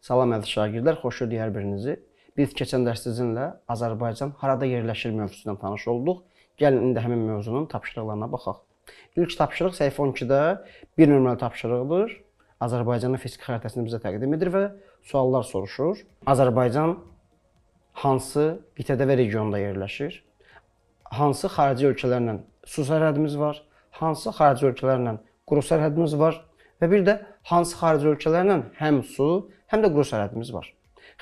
Salam əziz şagirdlər, xoş gördük hər birinizi. Biz keçən dərs sizinlə Azərbaycan harada yerləşir mövzusundan tanış olduq. Gəlin indi həmin mövzunun tapşırıqlarına baxaq. İlk tapşırıq səhifə 12-də bir nömrəli tapşırıqdır. Azərbaycanın fiziki xəritəsini bizə təqdim edir və suallar soruşur. Azərbaycan hansı qitədə və regionda yerləşir? Hansı xarici ölkələrlə su sərhədimiz var? Hansı xarici ölkələrlə quru sərhədimiz var? Və bir də hansı xarici ölkələrlə həm su, həm də quru sərhədimiz var?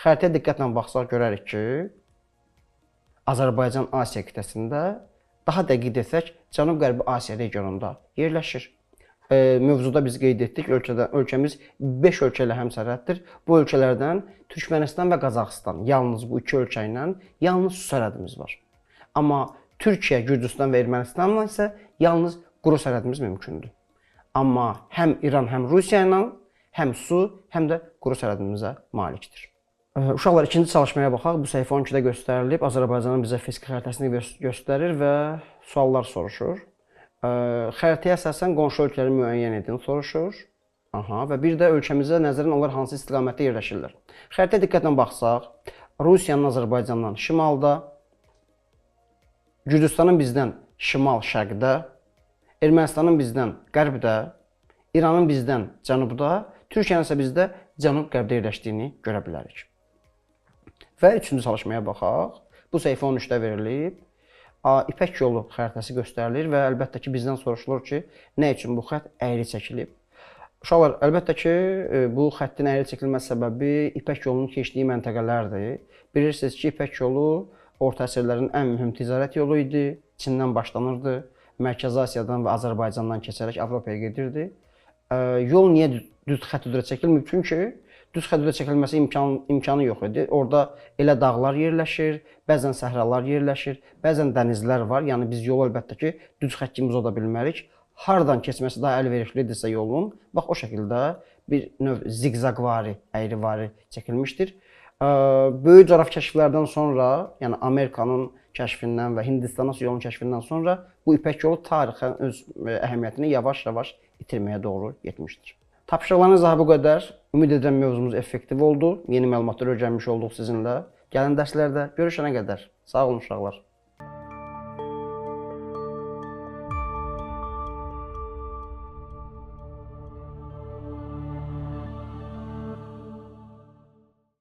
Xəritəyə diqqətlə baxsaq görərik ki, Azərbaycan Asiya qitəsində, daha dəqiq desək, Cənub-Qərbi Asiya regionunda yerləşir. Mövzuda biz qeyd etdik, ölkəmiz 5 ölkə ilə həmsərhəddir. Bu ölkələrdən Türkmənistan və Qazaxıstan, yalnız bu iki ölkə ilə yalnız su sərhədimiz var. Amma Türkiyə, Gürcüstan və Ermənistanla isə yalnız quru sərhədimiz mümkündür. Amma həm İran, həm Rusiya ilə həm su, həm də quru sərhədimizə malikdir. Uşaqlar, ikinci çalışmaya baxaq. Bu səhifə 12-də göstərilib. Azərbaycanın bizə fiziki xəritəsini göstərir və suallar soruşur. Xəritəyə əsasən qonşu ölkələri müəyyən edin soruşur. Və bir də ölkəmizə nəzərən onlar hansı istiqamətdə yerləşirlər. Xəritəyə diqqətlə baxsaq, Rusiyanın Azərbaycandan şimalda, Gürcüstanın bizdən şimal-şərqdə, Ermənistanın bizdən qərbdə, İranın bizdən cənubda, Türkiyənin isə bizdə cənub-qərbdə yerləşdiyini görə bilərik. Və üçüncü çalışmaya baxaq. Bu səhifə 13-də verilib. İpək yolu xəritəsi göstərilir və əlbəttə ki, bizdən soruşulur ki, nə üçün bu xətt əyri çəkilib? Uşaqlar, əlbəttə ki, bu xəttin əyri çəkilməsi səbəbi İpək yolunun keçdiyi məntəqələrdir. Bilirsiniz ki, İpək yolu orta əsrlərin ən mühüm ticarət yolu idi. Çindən başlanırdı. Mərkəzi Asiyadan və Azərbaycandan keçərək Avropaya gedirdi. Yol niyə düz xətt üzrə çəkilmir? Çünki düz xətt üzrə çəkilməsi imkanı yox idi. Orada elə dağlar yerləşir, bəzən səhralar yerləşir, bəzən dənizlər var. Yəni biz yolu əlbəttə ki, düz xətt kimi uza bilmərik. Hardan keçməsi daha əlverişlidirsə yolun, bax o şəkildə bir növ ziqzaqvari, əyrivari çəkilmişdir. Böyük coğrafi kəşflərdən sonra, yəni Amerikanın kəşfindən və Hindistanın su yolunun kəşfindən sonra bu İpək yolu tarixən öz əhəmiyyətini yavaş-yavaş itirməyə doğru getmişdir. Tapşırıqlarınız daha bu qədər. Ümid edirəm mövzumuz effektiv oldu. Yeni məlumatlar öyrənmiş olduq sizinlə. Gəlin dərslərdə görüşənə qədər. Sağ olun uşaqlar.